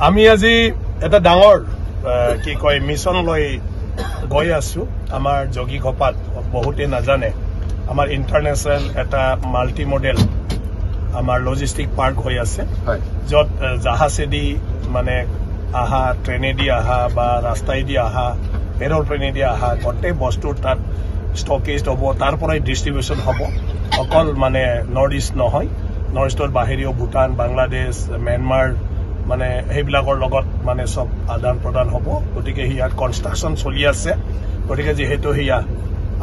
আমি আজি এটা ডাঙৰ কি কয় মিছন লৈ গৈ আছো আমাৰ যোগী ঘপাত বহুতে নাজানে আমাৰ ইন্টাৰনেশনাল এটা মাল্টি মডেল আমাৰ লজিষ্টিক পাৰ্ক হৈ আছে যত জাহাজেদি মানে আহা ট্ৰেনেদি আহা বা ৰাস্তাইদি আহা এৰোপ্লেনেদি আহা গোটেই বস্তু তাত ষ্টকেজ হ'ব তাৰ পৰাই ডিস্ট্ৰিবিউশন হ'ব অকল মানে নৰ্থ ইষ্ট নহয় নৰ্থ ইষ্টৰ বাহিৰেও ভূটান বাংলাদেশ म्यांमार মানে সেইবিলাকৰ লগত মানে সব আদান প্ৰদান হ'ব গতিকে হিয়া কনষ্ট্ৰাকচন চলি আছে গতিকে যেহেতু হিয়া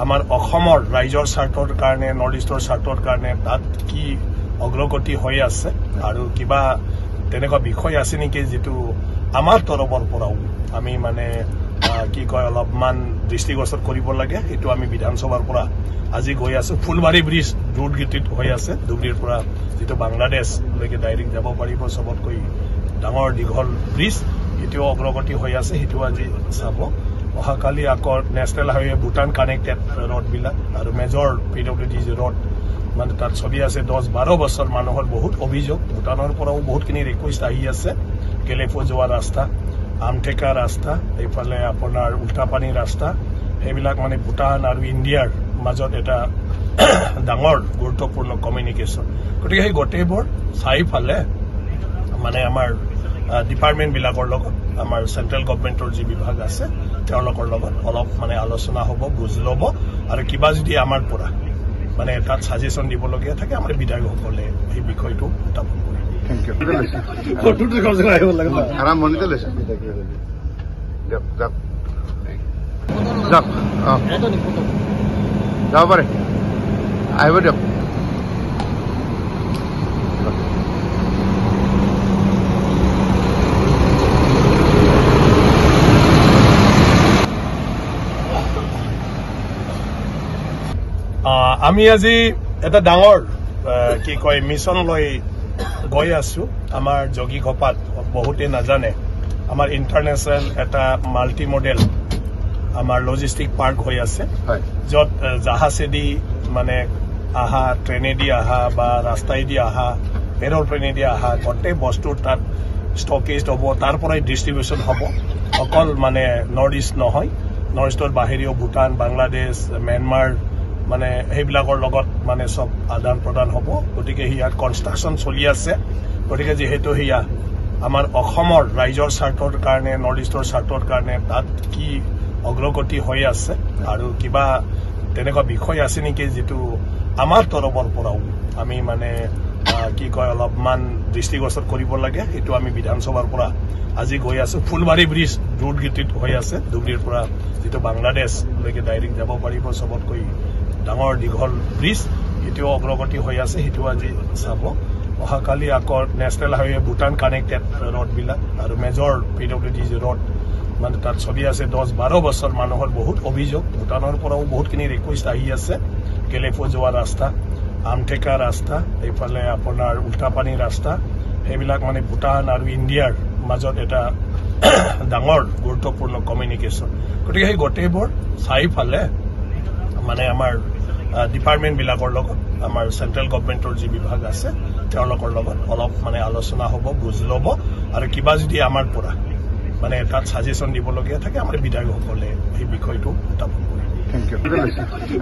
আমাৰ অসমৰ ৰাইজৰ স্বাৰ্থৰ কাৰণে নৰ্থ ইষ্টৰ স্বাৰ্থৰ কাৰণে তাত কি অগ্ৰগতি হৈ আছে আৰু কিবা তেনেকুৱা বিষয় আছে নেকি যেটো আমাৰ তৰফৰ পৰাও আমি মানে কি কয় অলপমান দৃষ্টিগোচৰ কৰিব লাগে এটো আমি বিধানসভাৰ পৰা আজি গৈ আছো ফুলবাৰী ব্ৰিজ ৰোড গিটিত হৈ আছে দুবৰিৰ পৰা যেটো বাংলাদেশ লৈকে ডাইৰেক্ট যাব পাৰিব সবতকৈ ডাঙৰ দীঘল ব্ৰিজ এটিও অগ্ৰগতি হৈ আছে হেতু আজি চাব অহাকালি আকৌ national highway Bhutan connected road বিলাক আৰু মেজৰ পিডব্লিউডি ৰোড মানে তাত ছবি আছে 10-12 বছৰ মানুহৰ বহুত অভিযোগ ভূটানৰ পৰাও বহুতখিনি ৰিকুৱেষ্ট আহি আছে কেলেফো যোৱা ৰাস্তা আমটেকা ৰাস্তা এইফালে আপোনাৰ উল্টাপানী ৰাস্তা সেইবিলাক মানে ভূটান আৰু ইণ্ডিয়াৰ মাজত এটা ডাঙৰ গুৰুত্বপূৰ্ণ কমিউনিকেশ্যন গতিকে সেই গোটেইবোৰ চাৰিফালে মানে আমাৰ ডিপাৰ্টমেন্ট বিলাকৰ লগত আমাৰ সেন্ট্ৰেল গভৰ্ণমেন্টৰ যি বিভাগ আছে তেওঁলোকৰ লগত অলপ মানে আলোচনা হ'ব বুজ ল'ব আৰু কিবা যদি আমাৰ পৰা মানে তাত সাজেশন দিবলগীয়া থাকে আমাৰ বিধায়কসকলে এই বিষয়টো উত্থাপন কৰে থ্যাংক ইউ ফটোটো কমছে আহিব লাগে আৰাম মনিতে লৈছে যাক যাক যাক যাও পাৰে আহিব দিয়ক আমি আজি এটা ডাঙৰ কি কয় মিছন লৈ গৈ আছো আমাৰ যোগী ঘপাত বহুতে নাজানে আমাৰ ইন্টাৰনেশনাল এটা মাল্টি মডেল আমাৰ লজিষ্টিক পাৰ্ক হৈ আছে যত জাহাজেদি মানে আহা ট্ৰেনেদি আহা বা ৰাস্তাইদি আহা এৰোপ্লেনেদি আহা গোটেই বস্তু তাত ষ্টকেজ হ'ব তাৰ পৰাই ডিস্ট্ৰিবিউশন হ'ব অকল মানে নৰ্থ ইষ্ট নহয় নৰ্থ ইষ্টৰ বাহিৰেও ভূটান বাংলাদেশ म्यांमार মানে সেইবিলাকৰ লগত মানে সব আদান প্ৰদান হ'ব গতিকে হিয়া কনষ্ট্ৰাকচন চলি আছে গতিকে যেহেতু হিয়া আমাৰ অসমৰ ৰাইজৰ স্বাৰ্থৰ কাৰণে নৰ্থ ইষ্টৰ স্বাৰ্থৰ কাৰণে তাত কি অগ্ৰগতি হৈ আছে আৰু কিবা তেনেকুৱা বিষয় আছে নেকি যেটো আমাৰ তৰফৰ পৰাও আমি মানে কি কয় অলপমান দৃষ্টিগোচৰ কৰিব লাগে এটো আমি বিধানসভাৰ পৰা আজি গৈ আছো ফুলবাৰী ব্ৰিজ ৰোড গিটিত হৈ আছে দুবৰিৰ পৰা যেটো বাংলাদেশ লৈকে ডাইৰেক্ট যাব পাৰিব সবতকৈ ডাঙৰ দীঘল ব্ৰিজ এটিও অগ্ৰগতি হৈ আছে হেতু আজি চাব অহাকালি আকৌ national highway Bhutan connected road বিলাক আৰু মেজৰ পিডব্লিউডি ৰোড মানে তাত ছবি আছে 10-12 বছৰ মানুহৰ বহুত অভিযোগ ভূটানৰ পৰাও বহুতখিনি ৰিকুৱেষ্ট আহি আছে কেলেফো যোৱা ৰাস্তা আমটেকা ৰাস্তা এইফালে আপোনাৰ উল্টাপানী ৰাস্তা সেইবিলাক মানে ভূটান আৰু ইণ্ডিয়াৰ মাজত এটা ডাঙৰ গুৰুত্বপূৰ্ণ কমিউনিকেশ্যন গতিকে সেই গোটেইবোৰ চাৰিফালে মানে আমাৰ ডিপাৰ্টমেন্ট বিলাকৰ লগত আমাৰ সেন্ট্ৰেল গভৰ্ণমেন্টৰ যি বিভাগ আছে তেওঁলোকৰ লগত অলপ মানে আলোচনা হ'ব বুজ ল'ব আৰু কিবা যদি আমাৰ পৰা মানে তাত সাজেশন দিবলগীয়া থাকে আমাৰ বিধায়কসকলে এই বিষয়টো উত্থাপন কৰে থ্যাংক ইউ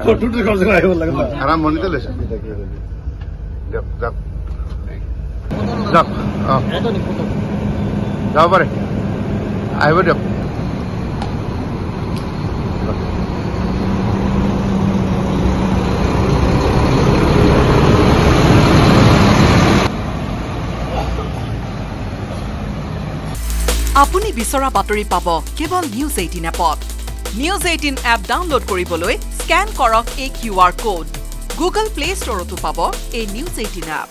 ফটোটো কমছে আহিব লাগে আৰাম মনিতে লৈছে যাক যাক যাক যাও পাৰে আহিব দিয়ক আপুনি বিচৰা বাতৰি পাব কেৱল নিউজ 18 এপত নিউজ 18 এপ ডাউনলোড কৰিবলৈ স্ক্যান কৰক এই QR কোড গুগল প্লে ষ্টৰতো পাব এই নিউজ 18 এপ